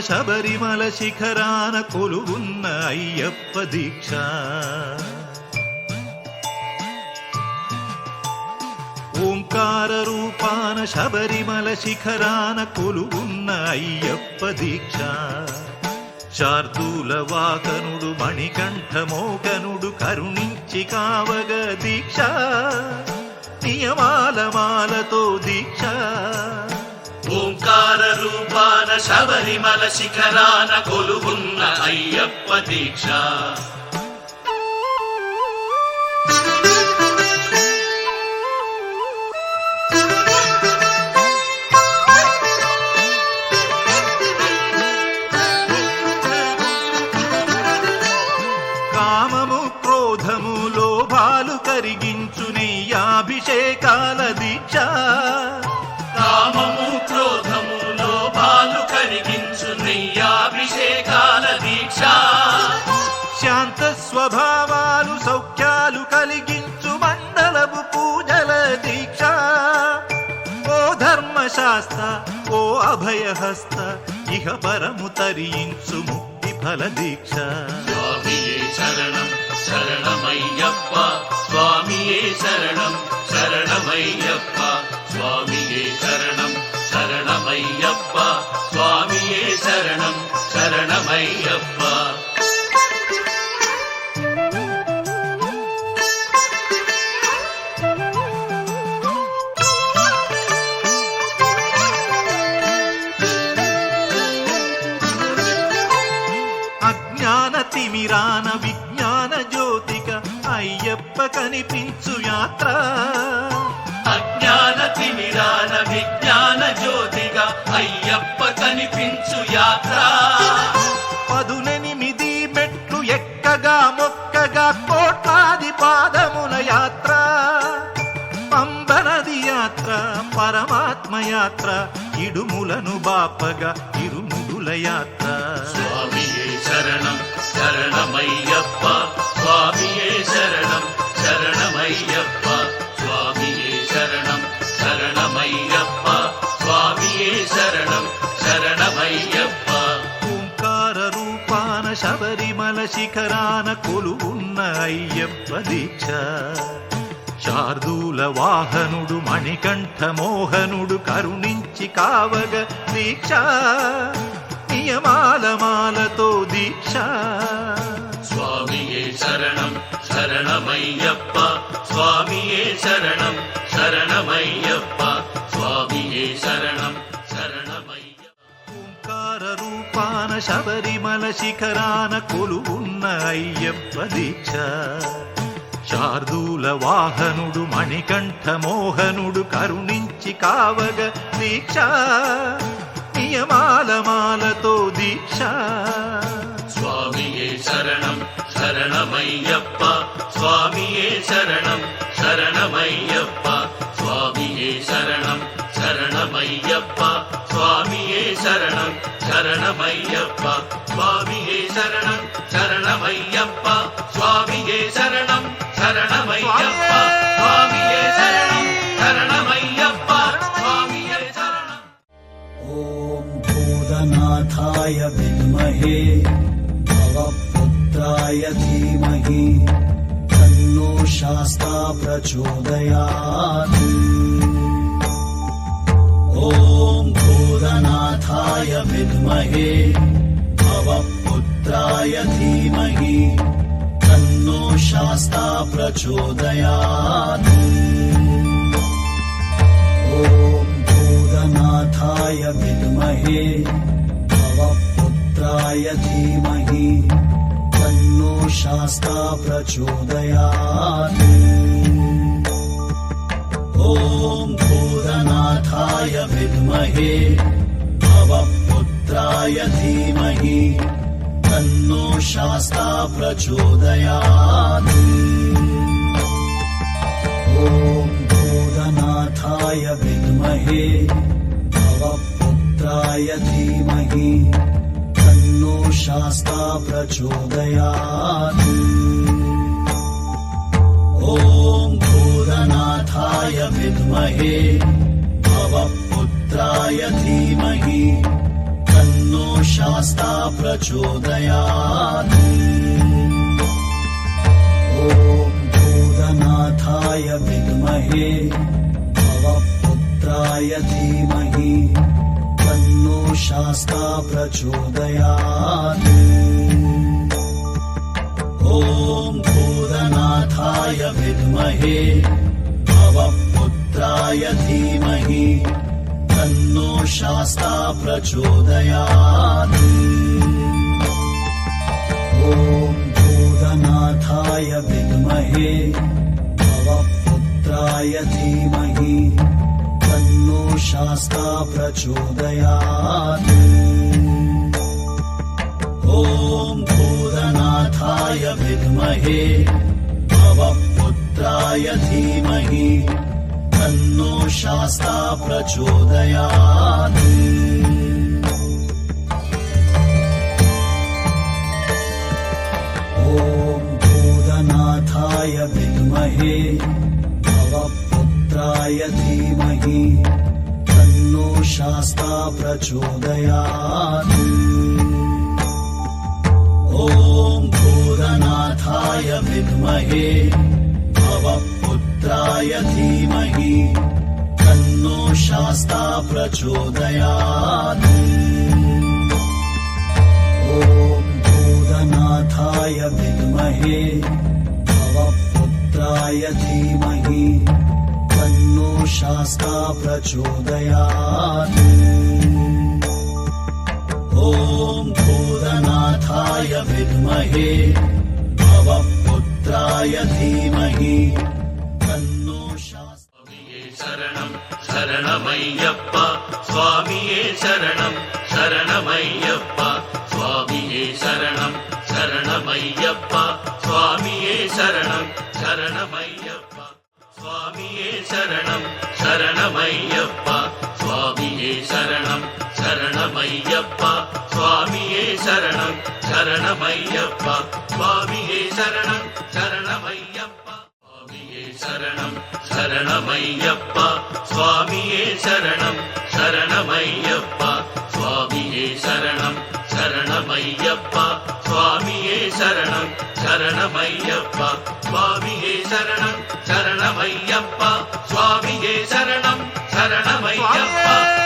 శబరిమల శిఖరాన కొలువున్న అయ్యప్ప దీక్ష. ఓంకార రూపాన శబరిమల శిఖరాన కొలువున్న అయ్యప్ప దీక్ష. శార్దూల వాకనుడు మణికంఠమోకనుడు కరుణించి కావగ దీక్ష. నియమాల మాలతో దీక్ష. ఓంకార రూపాన శబరిమల శిఖరాన కొలువున్న అయ్యప్ప దీక్ష. కామము క్రోధము లోభాలు కరిగించు నెయ్యాభిషేకాల దీక్ష. కామము క్రోధము లోభాలు కరిగించు నెయ్యాభిషేకాల దీక్ష. శాంత స్వభావాలు సౌఖ్యాలు కలిగించు మండలపు పూజల దీక్ష. ఓ ధర్మశాస్త్ర ఓ అభయహస్త ఇహ పరము తరించు ముక్తి ఫల దీక్ష. స్వామియే శరణం శరణమయ్యప్ప స్వామియే శరణం శరణమయ్యప్ప స్వామియే శరణం శరణమయ్యప్ప స్వామియే శరణం శరణమయ్యప్ప. అజ్ఞాన తిమిరాన విజ్ఞాన జ్యోతిక అయ్యప్ప కనిపించు యాత్ర. అజ్ఞాన తిమిరాన విజ్ఞాన జ్యోతిగా అయ్యప్ప కనిపించు యాత్ర. 18 మెట్లు ఎక్కగా మొక్కగా కోట్లాది పాదముల యాత్ర. పంబనది యాత్ర పరమాత్మ యాత్ర ఇడుములను బాపగా ఇరుముడుల యాత్ర. స్వామియే శరణం శరణమయ్యప్ప స్వామియే శరణం శరణమయ్యప్ప స్వామియే శరణం శరణమయ్యప్ప స్వామియే శరణం శరణమయ్యప్ప. ఓంకార రూపాన శబరిమల శిఖరాన కొలువున్న అయ్యప్ప దీక్ష. శార్దూల వాహనుడు మణికంఠ మోహనుడు కరుణించి కావగ దీక్ష. నియమాల మాలతో దీక్ష. స్వామియే శరణం శరణమయ్యప్ప స్వామియే శరణం శరణమయ్యప్ప స్వామియే శరణం శరణమయ్యప్ప. ఓంకార రూపాన శబరిమల శిఖరాన కొలువున్న అయ్యప్ప దీక్ష. శార్దూల వాహనుడు మణికంఠ మోహనుడు కరుణించి కావగ దీక్ష. నియమాల మాలతో దీక్ష. స్వామియే శరణం శరణమయ్యప్ప స్వామియే శరణం శరణమయ్యప్ప స్వామియే శరణం శరణమయ్యప్ప స్వామియే శరణం శరణమయ్యప్ప స్వామియే శరణం శరణమయ్యప్ప స్వామియే శరణం శరణమయ్యప్ప స్వామియే శరణం శరణమయ్యప్ప స్వామియే శరణం. ఓం భూతనాథాయ విద్మహే భవపుత్రాయ ధీమహి తన్నో శాస్తా ప్రచోదయాత్. ఓం భూతనాథాయ విద్మహే భవపుత్రాయ ధీమహి తన్నో శాస్తా ప్రచోదయాత్. ఓం భూతనాథాయ విద్మహే భవపుత్రాయ ధీమహి తన్నో శాస్తా ప్రచోదయాత్. ఓం భూతనాథాయ విద్మహే భవపుత్రాయ ధీమహి తన్నో శాస్తా ప్రచోదయాత్. ఓం భూతనాథాయ విద్మహే భవపుత్రాయ ధీమహి తన్నో శాస్తా ప్రచోదయాత్. ఓం భూతనాథాయ విద్మహే భవపుత్రాయ ధీమహి తన్నో शास्ता प्रचोदयात् ॐ भूतनाथाय विद्महे भवपुत्राय धीमहि तन्नो शास्ता प्रचोदयात् ॐ भूतनाथाय विद्महे भवपुत्राय धीमहि तन्नो शास्ता प्रचोदयात् ॐ भूतनाथाय विद्महे भवपुत्राय धीमहि तन्नो शास्ता प्रचोदयात् ॐ भूतनाथाय विद्महे भवपुत्राय धीमहि तन्नो शास्ता प्रचोदयात् ॐ भूतनाथाय विद्महे भवपुत्राय धीमहि तन्नो शास्ता प्रचोदयात् ॐ भूतनाथाय विद्महे भवपुत्राय धीमहि तन्नो शास्ता प्रचोदयात् ॐ भूतनाथाय विद्महे भवपुत्राय धीमहि तन्नो शास्ता प्रचोदयात् ॐ भूतनाथाय विद्महे भवपुत्राय धीमहि तन्नो शास्ता शरणं शरणमय्यप्प स्वामिये शरणं शरणमय्यप्प स्वामिये शरणं शरणमय्यप्प स्वामिये शरणं शरणमय्यप्प स्वामिये शरणं शरणमय्यप्प स्वामिये शरणं शरणमय्यप्प स्वामिये शरणं शरणमय्यप्प स्वामिये शरणं शरणमय्यप्प स्वामिये शरणं शरणमय्यप्प स्वामिये शरणं शरणमय्यप्प स्वामिये शरणं शरणमय्यप्प स्वामिये शरणं शरणमय्यप्प स्वामिये शरणं शरणमय्यप्प स्वामिये शरणं शरणमय्यप्प